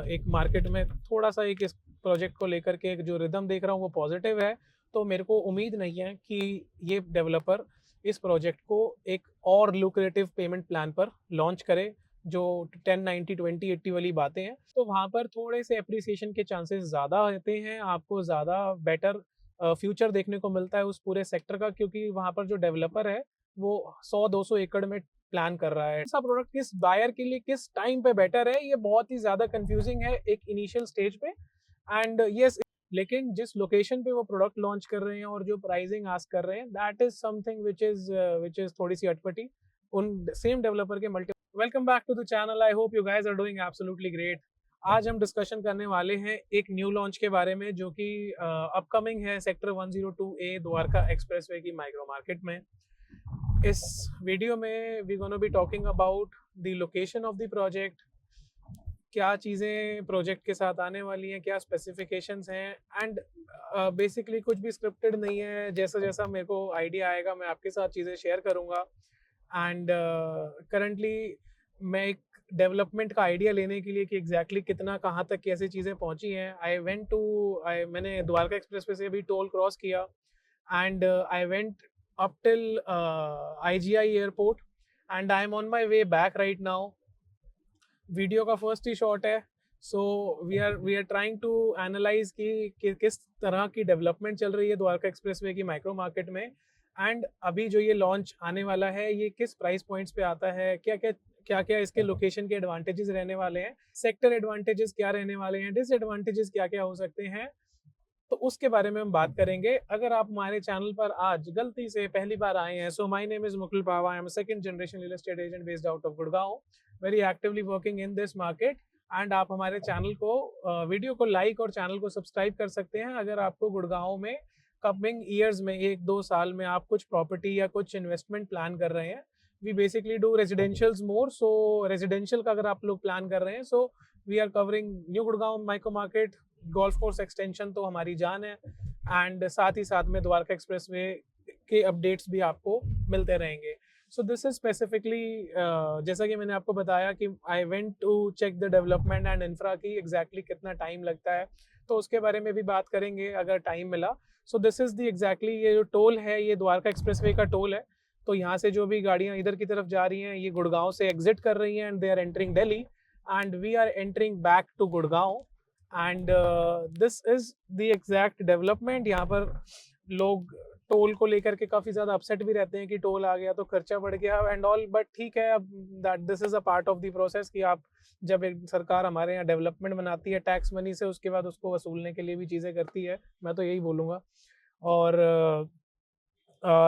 एक मार्केट में थोड़ा सा एक इस प्रोजेक्ट को लेकर के एक जो रिदम देख रहा हूँ वो पॉजिटिव है। तो मेरे को उम्मीद नहीं है कि ये डेवलपर इस प्रोजेक्ट को एक और लुक्रेटिव पेमेंट प्लान पर लॉन्च करे, जो 10-90 20-80 वाली बातें हैं। तो वहाँ पर थोड़े से एप्रिसिएशन के चांसेस ज़्यादा होते हैं, आपको ज़्यादा बेटर फ्यूचर देखने को मिलता है उस पूरे सेक्टर का, क्योंकि वहाँ पर जो डेवलपर है वो 100-200 एकड़ में प्लान कर रहा है। ऐसा प्रोडक्ट किस बायर के लिए किस टाइम पे बेटर है, ये बहुत ही ज़्यादा कंफ्यूजिंग है एक इनिशियल स्टेज पे। एंड यस, लेकिन जिस लोकेशन पे वो प्रोडक्ट लॉन्च कर रहे हैं और जो प्राइसिंग आस्क कर रहे हैं, that is something which is थोड़ी सी अटपटी उन सेम डेवलपर के multi. Welcome back to the channel, I hope you guys are doing absolutely great. आज हम डिस्कशन करने वाले हैं एक न्यू लॉन्च के बारे में जो कि अपकमिंग है सेक्टर 102A द्वारका एक्सप्रेसवे की माइक्रो मार्केट में। इस वीडियो में we gonna be talking about the location of the project, क्या चीज़ें प्रोजेक्ट के साथ आने वाली हैं, क्या स्पेसिफिकेशंस हैं, एंड बेसिकली कुछ भी स्क्रिप्टेड नहीं है। जैसा जैसा मेरे को आइडिया आएगा मैं आपके साथ चीज़ें शेयर करूँगा। एंड करंटली मैं एक डेवलपमेंट का आइडिया लेने के लिए कि एग्जैक्टली कितना कहाँ तक कैसी चीज़ें पहुँची हैं, मैंने द्वारका एक्सप्रेस पे से भी टोल क्रॉस किया and I went up till IGI airport and I am on my way back right now। Video का फर्स्ट ही शॉट है। So we are trying to analyse कि किस तरह की डेवलपमेंट चल रही है द्वारका एक्सप्रेसवे की माइक्रो मार्केट में, एंड अभी जो ये लॉन्च आने वाला है ये किस प्राइस पॉइंट्स पे आता है, क्या क्या इसके लोकेशन के एडवांटेजेस रहने वाले हैं, सेक्टर एडवांटेजेस क्या रहने वाले हैं, डिसएडवांटेजेस क्या क्या हो सकते हैं, तो उसके बारे में हम बात करेंगे। अगर आप हमारे चैनल पर आज गलती से पहली बार आए हैं, so my name is Mukul Pawa, I am a second generation real estate agent based out of Gurgaon, very actively working in this market. And आप हमारे चैनल को वीडियो को लाइक और चैनल को सब्सक्राइब कर सकते हैं अगर आपको गुड़गांव में कमिंग ईयर्स में 1-2 साल में आप कुछ प्रॉपर्टी या कुछ इन्वेस्टमेंट प्लान कर रहे हैं। We basically do residentials more, so residential का अगर आप लोग प्लान कर रहे हैं, so we are covering new Gurgaon micro market, golf course extension तो हमारी जान है, एंड साथ ही साथ में द्वारका एक्सप्रेसवे के अपडेट्स भी आपको मिलते रहेंगे। सो दिस इज स्पेसिफिकली जैसा कि मैंने आपको बताया कि I went to check the development and infra की एग्जैक्टली कितना टाइम लगता है, तो उसके बारे में भी बात करेंगे अगर टाइम मिला। सो दिस इज द एग्जैक्टली ये जो टोल है ये द्वारका एक्सप्रेसवे का टोल है। तो यहाँ से जो भी गाड़ियाँ इधर की तरफ जा रही हैं ये गुड़गांव से एग्जिट कर रही हैं and they are entering Delhi, and we are entering back to Gurgaon. And this is the exact development. यहाँ पर लोग टोल को लेकर के काफ़ी ज़्यादा अपसेट भी रहते हैं कि टोल आ गया तो खर्चा बढ़ गया एंड ऑल, बट ठीक है, अब that this is a part of the process कि आप जब एक सरकार हमारे यहाँ डेवलपमेंट बनाती है टैक्स मनी से, उसके बाद उसको वसूलने के लिए भी चीज़ें करती है, मैं तो यही बोलूँगा। और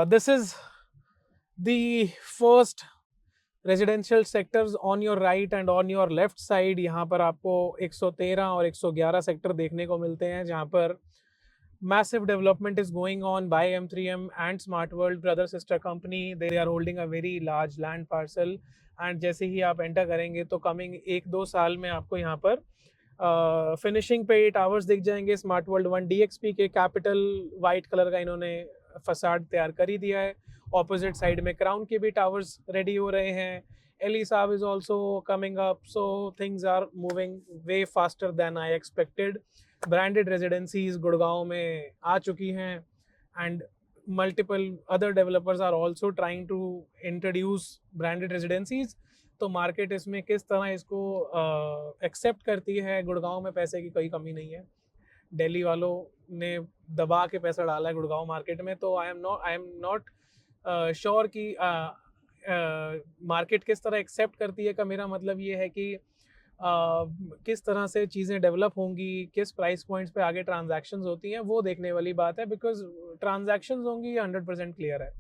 this is the first residential sectors on your right and on your left side. यहाँ पर आपको 113 और 111 सेक्टर देखने को मिलते हैं जहाँ पर massive development is going on by M3M and Smart World brother sister company। they are holding a very large land parcel and जैसे ही आप एंटर करेंगे तो कमिंग 1-2 साल में आपको यहाँ पर फिनिशिंग पे टावर्स दिख जाएंगे। स्मार्ट वर्ल्ड 1 DXP के कैपिटल वाइट कलर का इन्होंने फसाड तैयार कर ही दिया है। ऑपोजिट साइड में क्राउन के भी टावर्स रेडी हो रहे हैं। Elie Saab is also coming up, so things are moving way faster than I expected. Branded residencies Gurgaon में आ चुकी हैं and multiple other developers are also trying to introduce branded residencies. तो मार्केट इसमें किस तरह इसको एक्सेप्ट करती है, गुड़गांव में पैसे की कोई कमी नहीं है। दिल्ली वालों ने दबा के पैसा डाला है गुड़गांव मार्केट में, तो आई एम नॉट श्योर कि मार्केट किस तरह एक्सेप्ट करती है। का मेरा मतलब ये है कि किस तरह से चीज़ें डेवलप होंगी, किस प्राइस पॉइंट्स पे आगे ट्रांजैक्शंस होती हैं, वो देखने वाली बात है, बिकॉज ट्रांजैक्शंस होंगी ये 100% क्लियर है।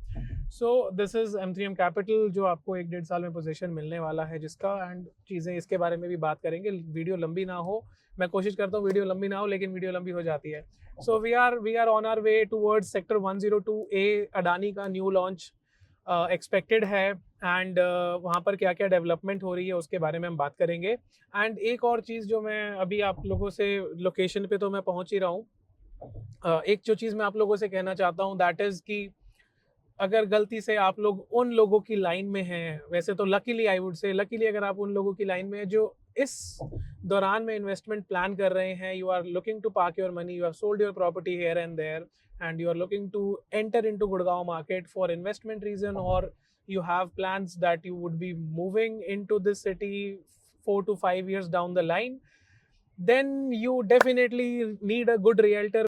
सो दिस इज M3M कैपिटल जो आपको 1-1.5 साल में पोजीशन मिलने वाला है जिसका, एंड चीज़ें इसके बारे में भी बात करेंगे। वीडियो लंबी ना हो, मैं कोशिश करता हूँ वीडियो लंबी ना हो, लेकिन वीडियो लंबी हो जाती है। So we are on our way towards sector 102A। Adani का न्यू लॉन्च एक्सपेक्टेड है एंड वहाँ पर क्या क्या डेवलपमेंट हो रही है उसके बारे में हम बात करेंगे। एंड एक और चीज़ जो मैं अभी आप लोगों से, लोकेशन पे तो मैं पहुँच ही रहा हूँ, एक जो चीज़ मैं आप लोगों से कहना चाहता हूँ दैट इज़ कि अगर गलती से आप लोग उन लोगों की लाइन में हैं, वैसे तो luckily I would say, luckily अगर आप उन लोगों की लाइन में हैं जो इस दौरान में इन्वेस्टमेंट प्लान कर रहे हैं, you are looking to park your money, you have sold your property here and there and you are looking to enter into Gurgaon market for investment reason, or you have plans that you would be moving into this city 4 to 5 years down the line, then you definitely need a good realtor.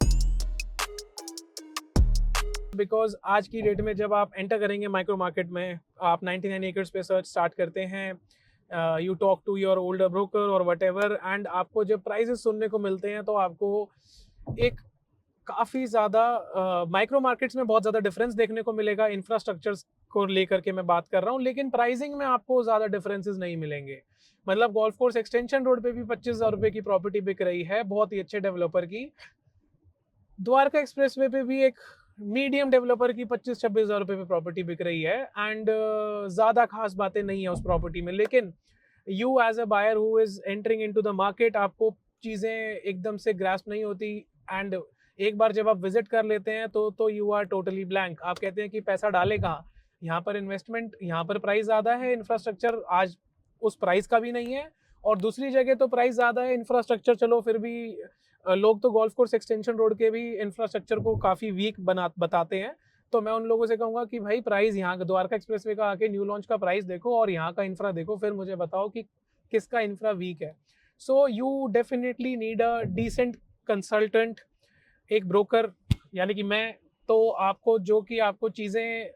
Because आज की date में जब आप enter करेंगे micro market में, आप 99 acres पे search start करते हैं, you talk to your older broker or whatever, and आपको जब प्राइजेस सुनने को मिलते हैं तो आपको एक काफ़ी ज़्यादा माइक्रो मार्केट्स में बहुत ज़्यादा डिफरेंस देखने को मिलेगा इंफ्रास्ट्रक्चर को लेकर के मैं बात कर रहा हूँ, लेकिन प्राइसिंग में आपको ज़्यादा डिफरेंसेस नहीं मिलेंगे। मतलब गोल्फ कोर्स एक्सटेंशन रोड पे भी 25,000 रुपये की प्रॉपर्टी बिक रही है बहुत ही अच्छे डेवलपर की। द्वारका एक्सप्रेसवे पे भी एक मीडियम डेवलपर की 25-26 हज़ार रुपये पे प्रॉपर्टी बिक रही है, एंड ज़्यादा खास बातें नहीं है उस प्रॉपर्टी में। लेकिन you as a buyer who is entering into the market, आपको चीज़ें एकदम से ग्रास्प नहीं होती, एंड एक बार जब आप विजिट कर लेते हैं तो यू आर टोटली ब्लैंक। आप कहते हैं कि पैसा डाले कहाँ, यहाँ पर इन्वेस्टमेंट, यहाँ पर प्राइस ज़्यादा है, इंफ्रास्ट्रक्चर आज उस प्राइस का भी नहीं है, और दूसरी जगह तो प्राइस ज़्यादा है, इंफ्रास्ट्रक्चर चलो फिर भी लोग तो गोल्फ कोर्स एक्सटेंशन रोड के भी इंफ्रास्ट्रक्चर को काफ़ी वीक बताते हैं। तो मैं उन लोगों से कहूँगा कि भाई प्राइस यहाँ का द्वारका एक्सप्रेसवे का आके न्यू लॉन्च का प्राइस देखो और यहाँ का इंफ्रा देखो, फिर मुझे बताओ कि किसका इंफ्रा वीक है। So you definitely need a decent consultant, एक ब्रोकर, यानी कि मैं, तो आपको जो कि आपको चीज़ें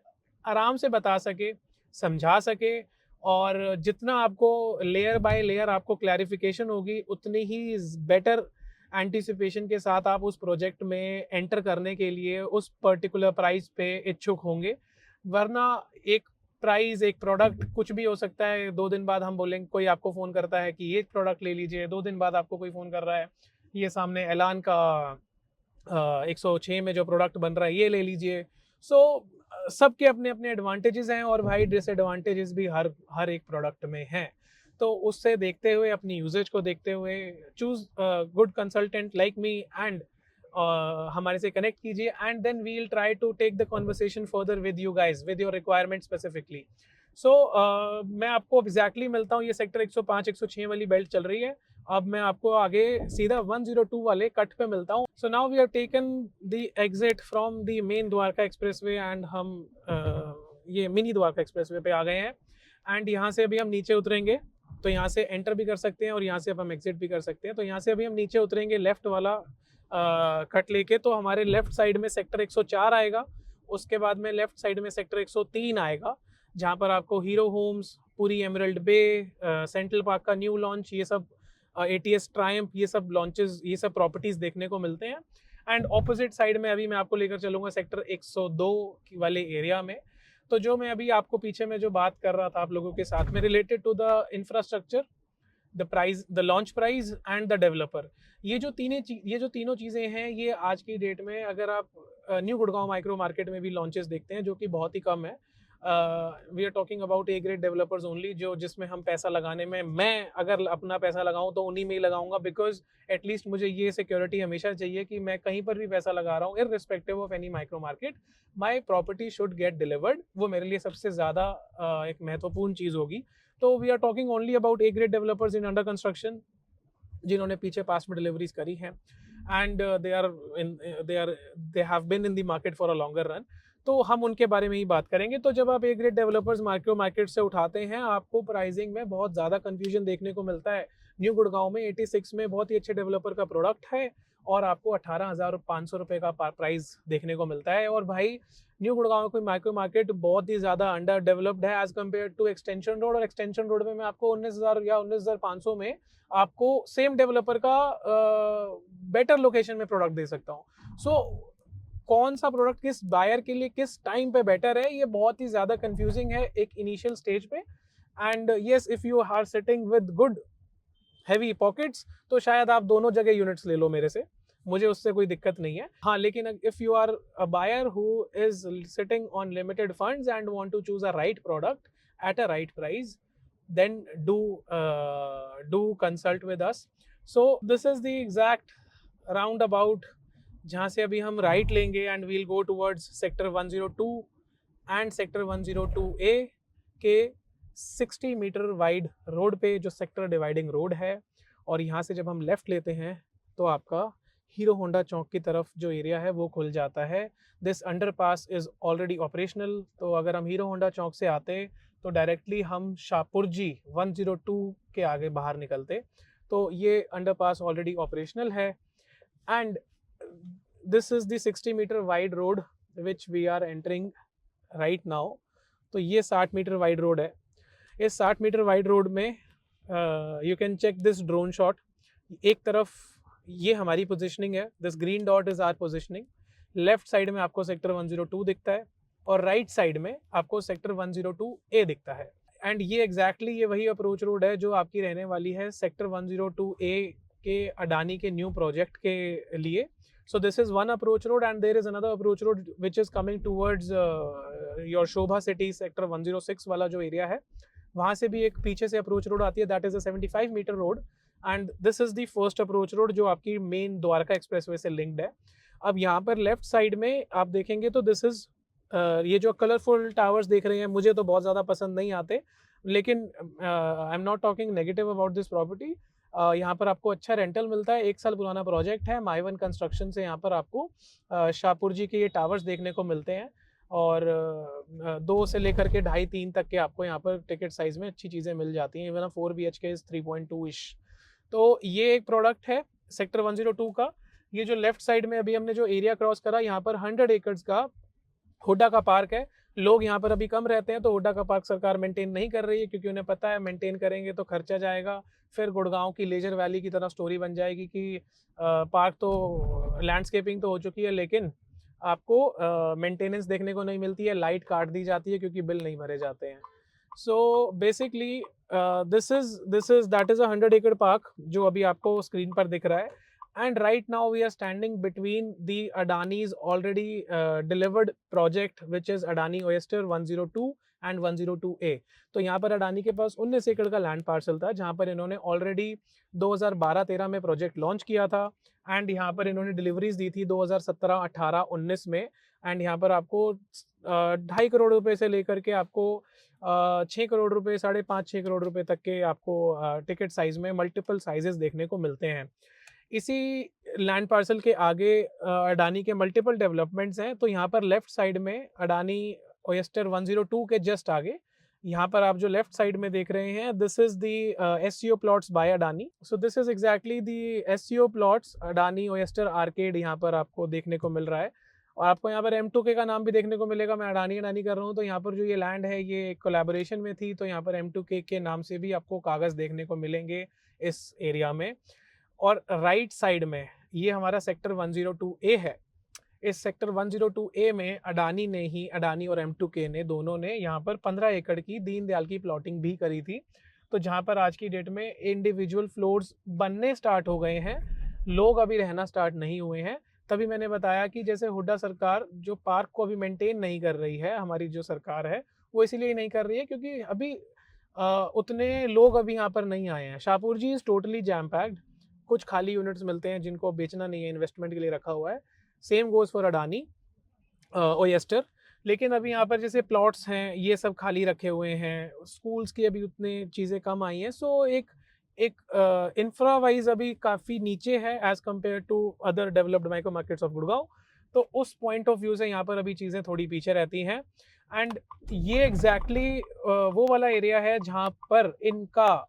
आराम से बता सके, समझा सके, और जितना आपको लेयर बाय लेयर आपको क्लैरिफिकेशन होगी उतनी ही बेटर एंटिसिपेशन के साथ आप उस प्रोजेक्ट में एंटर करने के लिए उस पर्टिकुलर प्राइस पे इच्छुक होंगे। वरना एक प्राइस, एक प्रोडक्ट कुछ भी हो सकता है, 2 दिन बाद हम बोलेंगे, कोई आपको फ़ोन करता है कि ये प्रोडक्ट ले लीजिए, 2 दिन बाद आपको कोई फ़ोन कर रहा है ये सामने ऐलान का 106 में जो प्रोडक्ट बन रहा है ये ले लीजिए। सो सबके अपने अपने एडवांटेजेस हैं, और भाई डिसएडवांटेजेस भी हर एक प्रोडक्ट में हैं। तो उससे देखते हुए, अपनी यूजेज को देखते हुए, choose good consultant like me, and हमारे से कनेक्ट कीजिए, and then we will try to take the conversation further with you guys, with your requirement specifically. So मैं आपको एग्जैक्टली मिलता हूँ, ये सेक्टर 105 106 वाली बेल्ट चल रही है, अब मैं आपको आगे सीधा 102 वाले कट पे मिलता हूँ। So now we are taken the exit from the main Dwarka expressway, and हम ये मिनी द्वारका एक्सप्रेसवे पे आ गए हैं, एंड यहाँ से अभी हम नीचे उतरेंगे, तो यहाँ से एंटर भी कर सकते हैं और यहाँ से अब हम एग्जिट भी कर सकते हैं। तो यहाँ से अभी हम नीचे उतरेंगे लेफ्ट वाला कट लेके, तो हमारे लेफ्ट साइड में सेक्टर 104 आएगा, उसके बाद में लेफ्ट साइड में सेक्टर 103 आएगा, जहाँ पर आपको हीरो होम्स, पूरी एमरल्ड बे, सेंट्रल पार्क का न्यू लॉन्च, ये सब ATS ट्रायम्फ, ये सब लॉन्चेस, ये सब प्रॉपर्टीज देखने को मिलते हैं। एंड ऑपोजिट साइड में अभी मैं आपको लेकर चलूँगा सेक्टर 102 वाले एरिया में। तो जो मैं अभी आपको पीछे में जो बात कर रहा था आप लोगों के साथ में, related to the infrastructure, the price, the launch price and the developer, ये जो तीनों चीज़ें हैं, ये आज की डेट में अगर आप न्यू गुड़गांव माइक्रो मार्केट में भी लॉन्चेस देखते हैं, जो कि बहुत ही कम है, we are talking about A grade developers only, जिसमें हम पैसा लगाने में, मैं अगर अपना पैसा लगाऊं तो उन्हीं में ही लगाऊंगा, बिकॉज एटलीस्ट मुझे ये सिक्योरिटी हमेशा चाहिए कि मैं कहीं पर भी पैसा लगा रहा हूँ, irrespective of any micro market, my property should get delivered. वो मेरे लिए सबसे ज़्यादा एक महत्वपूर्ण चीज़ होगी। तो we are talking only about A grade developers in under construction, जिन्होंने पीछे पास में डिलीवरीज करी हैं, and they have been in the market for a longer run. तो हम उनके बारे में ही बात करेंगे। तो जब आप ए ग्रेड डेवलपर्स माइक्रो मार्केट से उठाते हैं, आपको प्राइसिंग में बहुत ज़्यादा कंफ्यूजन देखने को मिलता है। न्यू गुड़गांव में 86 में बहुत ही अच्छे डेवलपर का प्रोडक्ट है, और आपको 18,500 रुपये का प्राइस देखने को मिलता है। और भाई न्यू गुड़गांव की माइक्रो मार्केट बहुत ही ज़्यादा अंडर डेवलप्ड है as compare to extension road, और एक्सटेंशन रोड में मैं आपको 19,000 या 19,500 में आपको सेम डेवलपर का बेटर लोकेशन में प्रोडक्ट दे सकता हूँ। सो कौन सा प्रोडक्ट किस बायर के लिए किस टाइम पे बेटर है, ये बहुत ही ज़्यादा कंफ्यूजिंग है एक इनिशियल स्टेज पे। And yes, if you are sitting with good heavy pockets, तो शायद आप दोनों जगह यूनिट्स ले लो मेरे से, मुझे उससे कोई दिक्कत नहीं है। हाँ, लेकिन if you are a buyer who is sitting on limited funds and want to choose a right product at a right price, then do consult with us. So this is the exact roundabout जहाँ से अभी हम right लेंगे, and we'll go towards sector 102 and sector 102A के 60 metre wide road पे जो sector dividing road है, और यहाँ से जब हम लेफ़्ट लेते हैं तो आपका हीरो होंडा चौक की तरफ जो एरिया है वो खुल जाता है। This underpass is already operational. तो अगर हम हीरो होंडा चौक से आते तो डायरेक्टली हम शाहपुरजी 102 के आगे बाहर निकलते। तो ये अंडरपास ऑलरेडी ऑपरेशनल है। And this is the 60 metre wide road which we are entering right now. तो ये 60 मीटर वाइड रोड है। इस 60 मीटर वाइड रोड में you can check this drone shot. एक तरफ ये हमारी पोजीशनिंग है, this green dot is our positioning. Left side में आपको सेक्टर 102 दिखता है और राइट साइड में आपको सेक्टर 102A दिखता है। एंड ये एग्जैक्टली ये वही अप्रोच रोड है जो आपकी रहने वाली है सेक्टर 102A के अडानी के न्यू प्रोजेक्ट के लिए। So this is one approach road and there is another approach road which is coming towards your Shobha City sector 106 वाला जो एरिया है, वहाँ से भी एक पीछे से अप्रोच रोड आती है, that is a 75 metre road and this is the first approach road जो आपकी मेन द्वारका एक्सप्रेसवे से लिंक्ड है। अब यहाँ पर लेफ्ट साइड में आप देखेंगे तो दिस इज ये जो कलरफुल टावर्स देख रहे हैं मुझे तो बहुत ज़्यादा पसंद नहीं आते, लेकिन I am not talking negative about this property. यहाँ पर आपको अच्छा रेंटल मिलता है, 1 साल पुराना प्रोजेक्ट है, माइवन कंस्ट्रक्शन से यहाँ पर आपको शाहपुर जी के ये टावर्स देखने को मिलते हैं और 2 से लेकर के 2.5-3 तक के आपको यहाँ पर टिकट साइज में अच्छी चीज़ें मिल जाती हैं। इवन 4 BHK इज 3.2 इश। तो ये एक प्रोडक्ट है सेक्टर 102 का। ये जो लेफ्ट साइड में अभी हमने जो एरिया क्रॉस करा, यहाँ पर 100 एकड़ का हुड्डा का पार्क है। लोग यहाँ पर अभी कम रहते हैं तो हुड्डा का पार्क सरकार मेंटेन नहीं कर रही है क्योंकि उन्हें पता है मेंटेन करेंगे तो खर्चा जाएगा, फिर गुड़गांव की लेजर वैली की तरह स्टोरी बन जाएगी कि पार्क तो लैंडस्केपिंग तो हो चुकी है लेकिन आपको मेंटेनेंस देखने को नहीं मिलती है, लाइट काट दी जाती है क्योंकि बिल नहीं भरे जाते हैं। So basically this is that is 100 एकड़ पार्क जो अभी आपको स्क्रीन पर दिख रहा है। And right now we are standing between the Adani's already delivered project which is Adani Oyster 102 and 102A। तो यहाँ पर अडानी के पास 19 एकड़ का लैंड पार्सल था जहाँ पर इन्होंने ऑलरेडी 2012-13 में प्रोजेक्ट लॉन्च किया था एंड यहाँ पर इन्होंने डिलीवरीज दी थी 2017, 18, 19 में। एंड यहाँ पर आपको 2.5 करोड़ रुपए से लेकर के आपको 6 करोड़ रुपए, 5.5-6 करोड़ रुपए तक के आपको टिकट साइज में मल्टीपल साइजेस देखने को मिलते हैं। इसी लैंड पार्सल के आगे अडानी के मल्टीपल डेवलपमेंट्स हैं। तो यहाँ पर लेफ्ट साइड में अडानी ओएस्टर 102 के जस्ट आगे यहाँ पर आप जो लेफ्ट साइड में देख रहे हैं this is the SCO plots by Adani. So this is exactly the SCO plots Adani oyster arcade यहाँ पर आपको देखने को मिल रहा है। और आपको यहाँ पर M2K का नाम भी देखने को मिलेगा। मैं अडानी कर रहा हूँ तो यहाँ पर जो ये लैंड है ये कोलैबोरेशन में थी, तो यहाँ पर M2K के नाम से भी आपको कागज़ देखने को मिलेंगे इस एरिया में। और राइट साइड में ये हमारा सेक्टर 102A है। इस सेक्टर 102A में अडानी ने ही, अडानी और M2K ने दोनों ने यहाँ पर 15 एकड़ की दीनदयाल की प्लॉटिंग भी करी थी। तो जहाँ पर आज की डेट में इंडिविजुअल फ्लोर्स बनने स्टार्ट हो गए हैं, लोग अभी रहना स्टार्ट नहीं हुए हैं। तभी मैंने बताया कि जैसे हुड्डा सरकार जो पार्क को अभी मेंटेन नहीं कर रही है, हमारी जो सरकार है वो इसीलिए नहीं कर रही है क्योंकि अभी उतने लोग अभी यहाँ पर नहीं आए हैं। शाहपुर जी इज़ टोटली जैम पैक्ड। कुछ खाली यूनिट्स मिलते हैं जिनको बेचना नहीं है, इन्वेस्टमेंट के लिए रखा हुआ है। Same goes for Adani oyster. लेकिन अभी यहाँ पर जैसे प्लॉट्स हैं ये सब खाली रखे हुए हैं, स्कूल्स की अभी उतनी चीज़ें कम आई हैं। सो एक इंफ्रा वाइज अभी काफ़ी नीचे है as compare to other developed micro markets of Gurgaon. तो उस पॉइंट ऑफ व्यू से यहाँ पर अभी चीज़ें थोड़ी पीछे रहती हैं। एंड ये एग्जैक्टली वो वाला एरिया है जहाँ पर इनका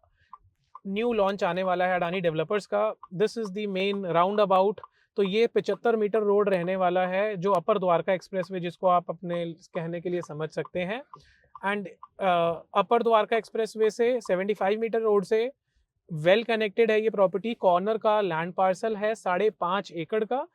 न्यू लॉन्च आने वाला है अडानी डेवलपर्स का। This is the main round about. तो ये 75 मीटर रोड रहने वाला है जो अपर द्वारका एक्सप्रेसवे जिसको आप अपने कहने के लिए समझ सकते हैं। एंड अपर द्वारका एक्सप्रेसवे से 75 मीटर रोड से वेल कनेक्टेड है ये प्रॉपर्टी। कॉर्नर का लैंड पार्सल है 5.5 एकड़ का।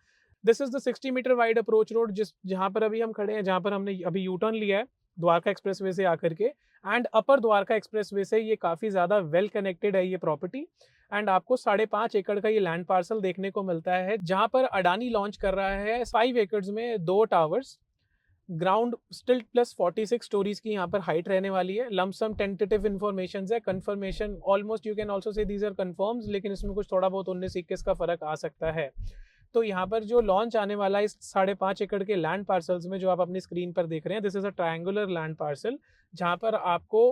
This is the 60 metre wide approach road जहाँ पर अभी हम खड़े हैं, जहाँ पर हमने अभी यू टर्न लिया है द्वारका एक्सप्रेसवे से आकर के। एंड अपर द्वारका एक्सप्रेसवे से ये काफ़ी ज़्यादा वेल कनेक्टेड है ये प्रॉपर्टी। एंड आपको 5.5 एकड़ का ये लैंड पार्सल देखने को मिलता है जहाँ पर अडानी लॉन्च कर रहा है 5 एकड़ में 2 towers. Ground still plus 46 storeys की यहाँ पर हाइट रहने वाली है। लमसम टेंटेटिव इन्फॉर्मेशन है, confirmation almost you can also say these are confirms, लेकिन इसमें कुछ थोड़ा बहुत 19-21 का फर्क आ सकता है। तो यहाँ पर जो लॉन्च आने वाला है इस 5.5 एकड़ के लैंड पार्सल्स में जो आप अपनी स्क्रीन पर देख रहे हैं, this is a triangular land parcel जहाँ पर आपको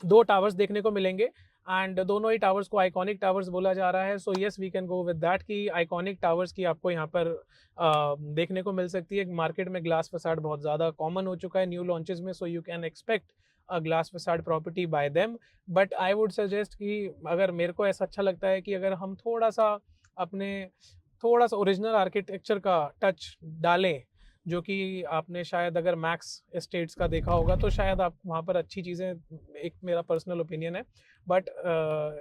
2 टावर्स देखने को मिलेंगे एंड दोनों ही टावर्स को आइकॉनिक टावर्स बोला जा रहा है। So yes we can go with that कि आइकॉनिक टावर्स की आपको यहाँ पर देखने को मिल सकती है। मार्केट में ग्लास फसाड बहुत ज़्यादा कॉमन हो चुका है न्यू लॉन्चेस में, so you can expect a glass facade property bye them. But I would suggest कि अगर मेरे को ऐसा अच्छा लगता है कि अगर हम थोड़ा सा ओरिजिनल आर्किटेक्चर का टच डालें, जो कि आपने शायद अगर मैक्स एस्टेट्स का देखा होगा तो शायद आप वहाँ पर अच्छी चीज़ें, एक मेरा पर्सनल ओपिनियन है बट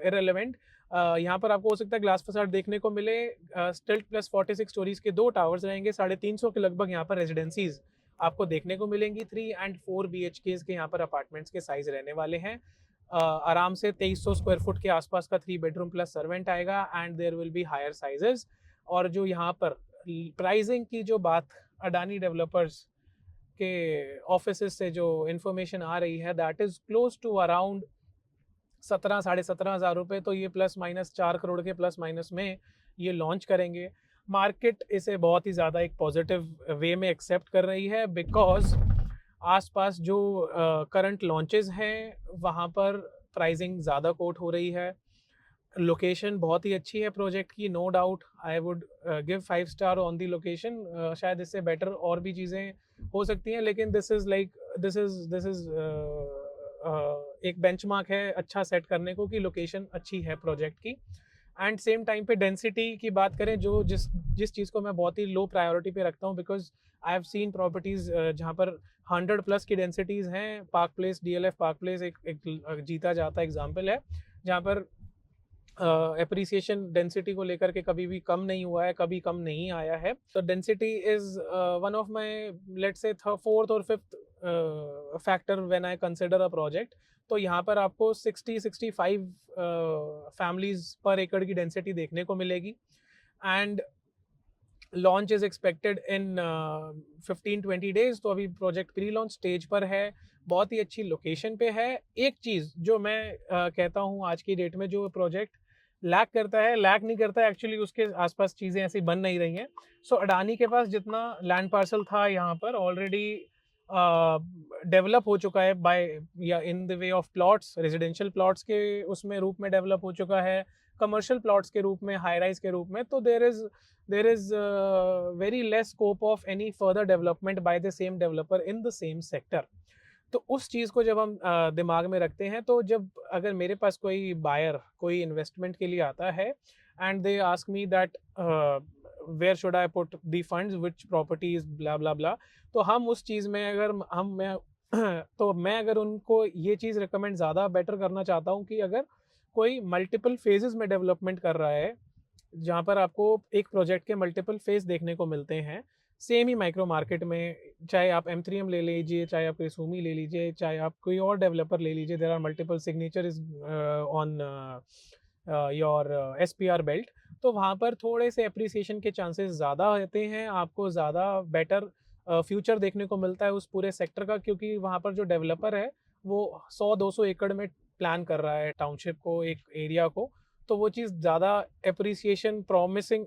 इररिलेवेंट। यहाँ पर आपको हो सकता है ग्लास फसाड देखने को मिले। स्टिल्ट प्लस 46 स्टोरीज के 2 टावर्स रहेंगे, 350 के लगभग यहाँ पर रेजिडेंसीज आपको देखने को मिलेंगी। 3 and 4 BHKs के यहाँ पर अपार्टमेंट्स के साइज रहने वाले हैं। आराम से 2300 स्क्वायर फुट के आसपास का 3 बेडरूम प्लस सर्वेंट आएगा and there will be higher sizes. और जो यहाँ पर प्राइसिंग की जो बात अडानी डेवलपर्स के ऑफिसेस से जो इंफॉर्मेशन आ रही है, that is close to around 17-17.5 हज़ार रुपये। तो ये प्लस माइनस 4 करोड़ के प्लस माइनस में ये लॉन्च करेंगे। मार्केट इसे बहुत ही ज़्यादा एक पॉजिटिव वे में एक्सेप्ट कर रही है बिकॉज आसपास जो करंट लॉन्चेस हैं वहाँ पर प्राइसिंग ज़्यादा कोट हो रही है। लोकेशन बहुत ही अच्छी है प्रोजेक्ट की, no doubt. I would give 5 star on the location. शायद इससे बेटर और भी चीज़ें हो सकती हैं, लेकिन दिस इज़ एक बेंचमार्क है अच्छा सेट करने को कि लोकेशन अच्छी है प्रोजेक्ट की। एंड सेम टाइम पे डेंसिटी की बात करें, जो जिस चीज़ को मैं बहुत ही लो प्रायोरिटी पे रखता हूँ, because I have seen properties जहाँ पर 100 प्लस की डेंसिटीज़ हैं। Park place, DLF park place एक जीता जाता एग्जाम्पल है, जहाँ पर एप्रिसिएशन डेंसिटी को लेकर के कभी भी कम नहीं हुआ है, कभी कम नहीं आया है। तो density is one of my let's say fourth और fifth factor when I consider a project. तो यहाँ पर आपको 60-65 फैमिलीज पर एकड़ की डेंसिटी देखने को मिलेगी and launch is expected in 15-20 days. तो अभी प्रोजेक्ट प्री लॉन्च स्टेज पर है, बहुत ही अच्छी लोकेशन पे है। एक चीज़ जो मैं कहता हूँ आज की डेट में जो प्रोजेक्ट लैक करता है, लैक नहीं करता है एक्चुअली, उसके आसपास चीज़ें ऐसी बन नहीं रही हैं। सो अडानी के पास जितना लैंड पार्सल था यहाँ पर ऑलरेडी डेवलप हो चुका है बाय या in the way of plots, residential plots के उसमें रूप में डेवलप हो चुका है, कमर्शियल प्लॉट्स के रूप में, हाई राइज के रूप में। तो there is very less scope of any further development by the same developer in the same sector। तो उस चीज़ को जब हम दिमाग में रखते हैं, तो जब अगर मेरे पास कोई बायर कोई इन्वेस्टमेंट के लिए आता है and they ask me that where should I put the funds, which properties, blah blah blah, तो हम उस चीज़ में अगर हम मैं तो मैं अगर उनको ये चीज़ रिकमेंड ज़्यादा बेटर करना चाहता हूँ कि अगर कोई मल्टीपल फेजेस में डेवलपमेंट कर रहा है, जहाँ पर आपको एक प्रोजेक्ट के मल्टीपल फेज देखने को मिलते हैं सेम ही माइक्रो मार्केट में, चाहे आप M3M ले लीजिए, चाहे आप कोई सूमी ले लीजिए, चाहे आप कोई और डेवलपर ले लीजिए, there are multiple signature is on your SPR belt. तो वहाँ पर थोड़े से अप्रिसिएशन के चांसेस ज़्यादा होते हैं, आपको ज़्यादा बेटर फ्यूचर देखने को मिलता है उस पूरे सेक्टर का, क्योंकि वहाँ पर जो डेवलपर है वो 100-200 एकड़ में प्लान कर रहा है टाउनशिप को, एक एरिया को। तो वो चीज़ ज़्यादा अप्रिसिएशन प्रॉमिसिंग,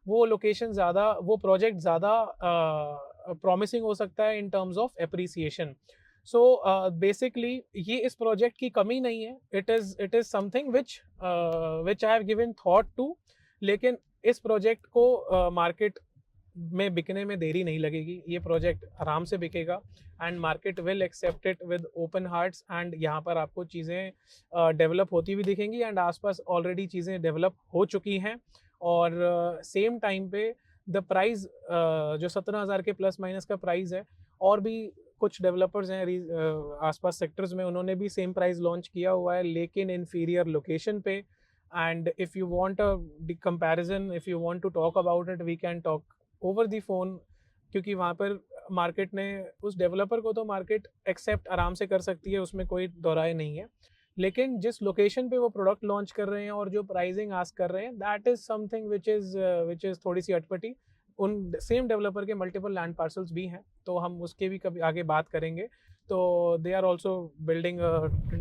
वो लोकेशन ज़्यादा, वो प्रोजेक्ट ज़्यादा प्रॉमिसिंग हो सकता है in terms of appreciation. So basically ये इस प्रोजेक्ट की कमी नहीं है, it is something which I have given thought to. लेकिन इस प्रोजेक्ट को मार्केट में बिकने में देरी नहीं लगेगी, ये प्रोजेक्ट आराम से बिकेगा and market will accept it with open hearts. And यहाँ पर आपको चीज़ें डेवलप होती हुई दिखेंगी एंड आसपास ऑलरेडी चीज़ें डेवलप हो चुकी हैं। और सेम टाइम पे द प्राइस जो 17,000 के प्लस माइनस का प्राइस है, और भी कुछ डेवलपर्स हैं आसपास सेक्टर्स में, उन्होंने भी सेम प्राइस लॉन्च किया हुआ है लेकिन इन्फीरियर लोकेशन पे। And if you want a comparison, if you want to talk about it, we can talk over the phone, क्योंकि वहाँ पर मार्केट ने उस डेवलपर को तो मार्केट एक्सेप्ट आराम से कर सकती है, उसमें कोई दोराय नहीं है। लेकिन जिस लोकेशन पे वो प्रोडक्ट लॉन्च कर रहे हैं और जो प्राइसिंग आस्क कर रहे हैं, that is something which is थोड़ी सी अटपटी। उन सेम डेवलपर के मल्टीपल लैंड पार्सल्स भी हैं, तो हम उसके भी कभी आगे बात करेंगे। तो they are also building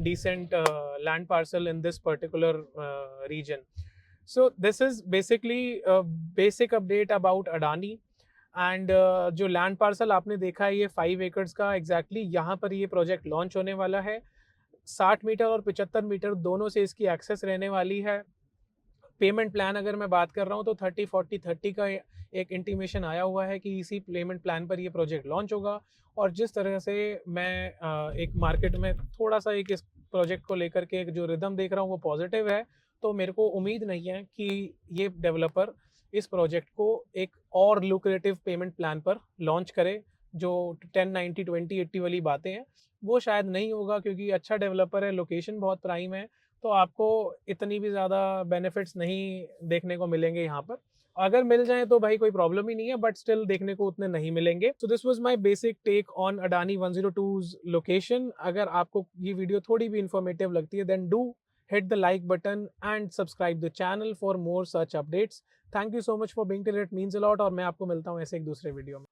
decent land parcel in this particular region. So this is basically a basic update about Adani and जो लैंड पार्सल आपने देखा है ये 5 एकड़ का, एग्जैक्टली यहाँ पर ये प्रोजेक्ट लॉन्च होने वाला है। 60 मीटर और 75 मीटर दोनों से इसकी एक्सेस रहने वाली है। पेमेंट प्लान अगर मैं बात कर रहा हूँ तो 30-40-30 का एक इंटीमेशन आया हुआ है कि इसी पेमेंट प्लान पर ये प्रोजेक्ट लॉन्च होगा। और जिस तरह से मैं एक मार्केट में थोड़ा-सा एक इस प्रोजेक्ट को लेकर के एक जो रिदम देख रहा हूँ वो पॉजिटिव है, तो मेरे को उम्मीद नहीं है कि ये डेवलपर इस प्रोजेक्ट को एक और लुक्रेटिव पेमेंट प्लान पर लॉन्च करे। जो 10, 90, 20, 80 वाली बातें हैं, वो शायद नहीं होगा क्योंकि अच्छा डेवलपर है, लोकेशन बहुत प्राइम है, तो आपको इतनी भी ज़्यादा बेनिफिट्स नहीं देखने को मिलेंगे यहाँ पर। अगर मिल जाएँ तो भाई कोई प्रॉब्लम ही नहीं है, बट स्टिल देखने को उतने नहीं मिलेंगे। So this was my basic take on Adani 102's location. अगर आपको ये वीडियो थोड़ी भी इन्फॉर्मेटिव लगती है then do hit the like button and subscribe the channel for more such updates. Thank you so much for being till, it means a lot. और मैं आपको मिलता हूँ ऐसे एक दूसरे वीडियो में।